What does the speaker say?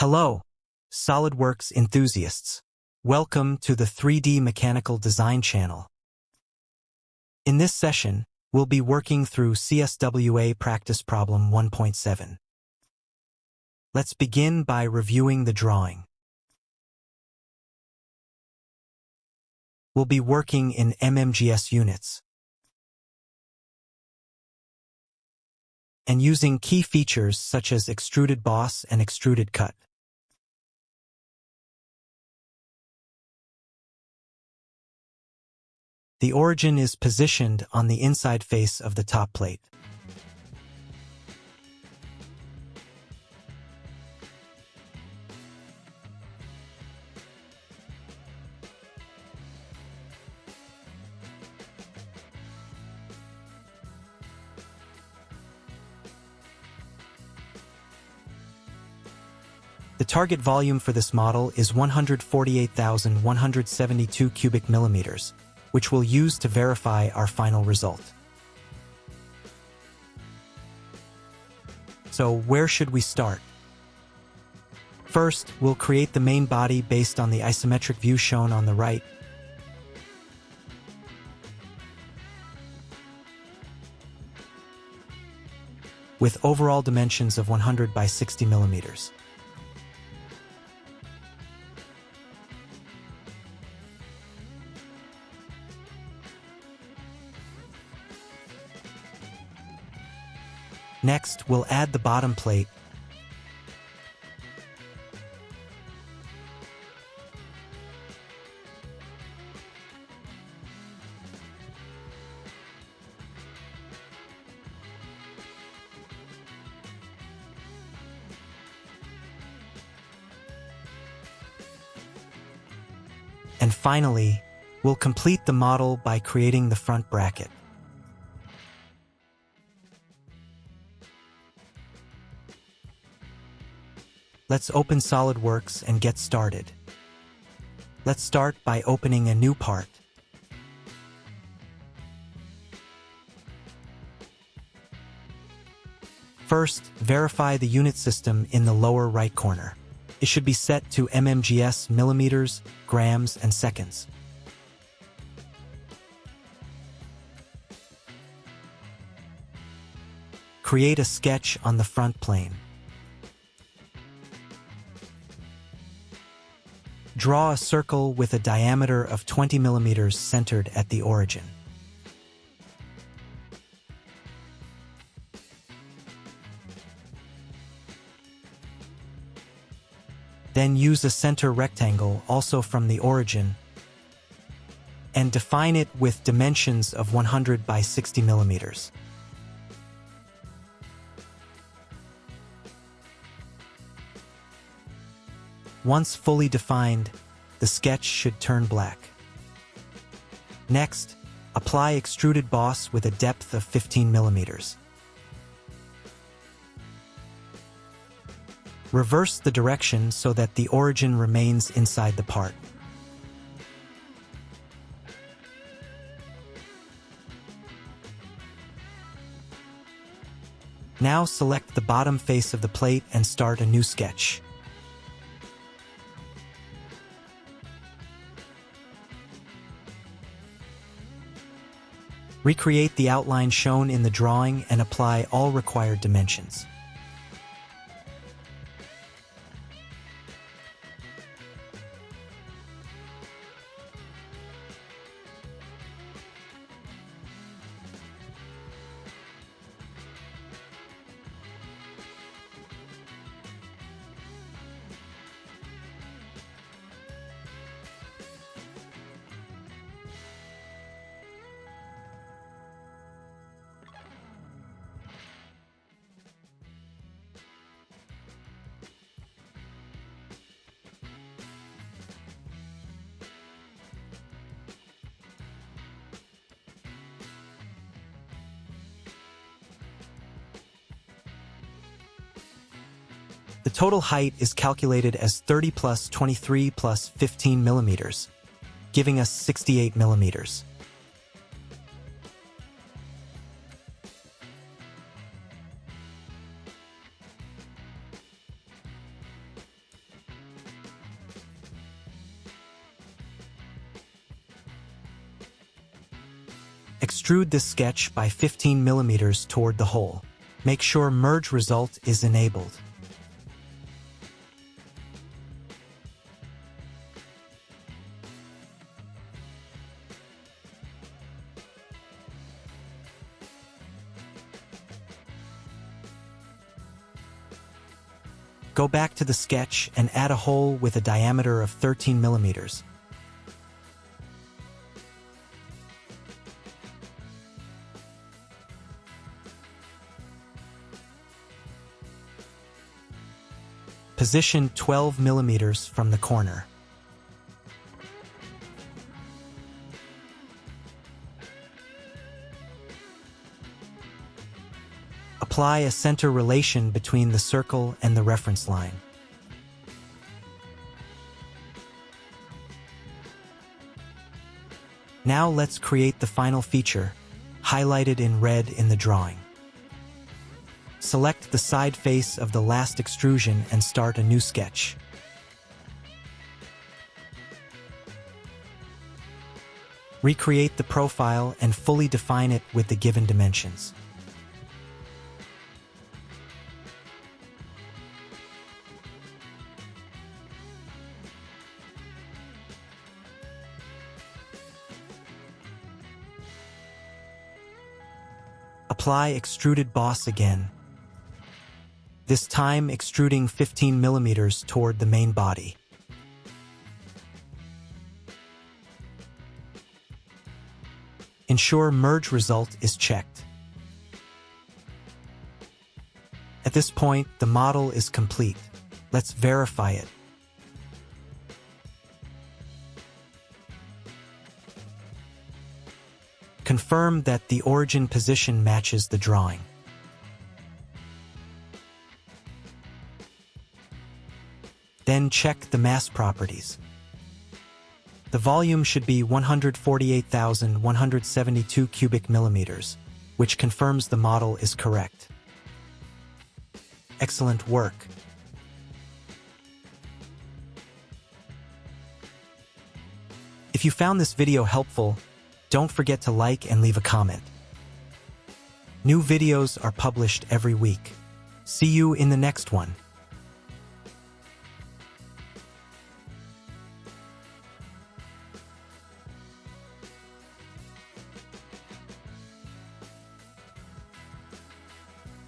Hello, SolidWorks enthusiasts. Welcome to the 3D Mechanical Design channel. In this session, we'll be working through CSWA Practice Problem 1.7. Let's begin by reviewing the drawing. We'll be working in MMGS units and using key features such as extruded boss and extruded cut. The origin is positioned on the inside face of the top plate. The target volume for this model is 148,172 cubic millimeters, which we'll use to verify our final result. So where should we start? First, we'll create the main body based on the isometric view shown on the right. With overall dimensions of 100 by 60 millimeters. Next, we'll add the bottom plate. And finally, we'll complete the model by creating the front bracket. Let's open SolidWorks and get started. Let's start by opening a new part. First, verify the unit system in the lower right corner. It should be set to MMGS millimeters, grams, and seconds. Create a sketch on the front plane. Draw a circle with a diameter of 20 millimeters centered at the origin. Then use a center rectangle also from the origin and define it with dimensions of 100 by 60 millimeters. Once fully defined, the sketch should turn black. Next, apply extruded boss with a depth of 15 millimeters. Reverse the direction so that the origin remains inside the part. Now select the bottom face of the plate and start a new sketch. Recreate the outline shown in the drawing and apply all required dimensions. The total height is calculated as 30 plus 23 plus 15 millimeters, giving us 68 millimeters. Extrude this sketch by 15 millimeters toward the hole. Make sure Merge Result is enabled. Go back to the sketch and add a hole with a diameter of 13 millimeters. Position 12 millimeters from the corner. Apply a center relation between the circle and the reference line. Now let's create the final feature, highlighted in red in the drawing. Select the side face of the last extrusion and start a new sketch. Recreate the profile and fully define it with the given dimensions. Apply extruded boss again, this time extruding 15 millimeters toward the main body. Ensure Merge Result is checked. At this point, the model is complete. Let's verify it. Confirm that the origin position matches the drawing. Then check the mass properties. The volume should be 148,172 cubic millimeters, which confirms the model is correct. Excellent work. If you found this video helpful, don't forget to like and leave a comment. New videos are published every week. See you in the next one.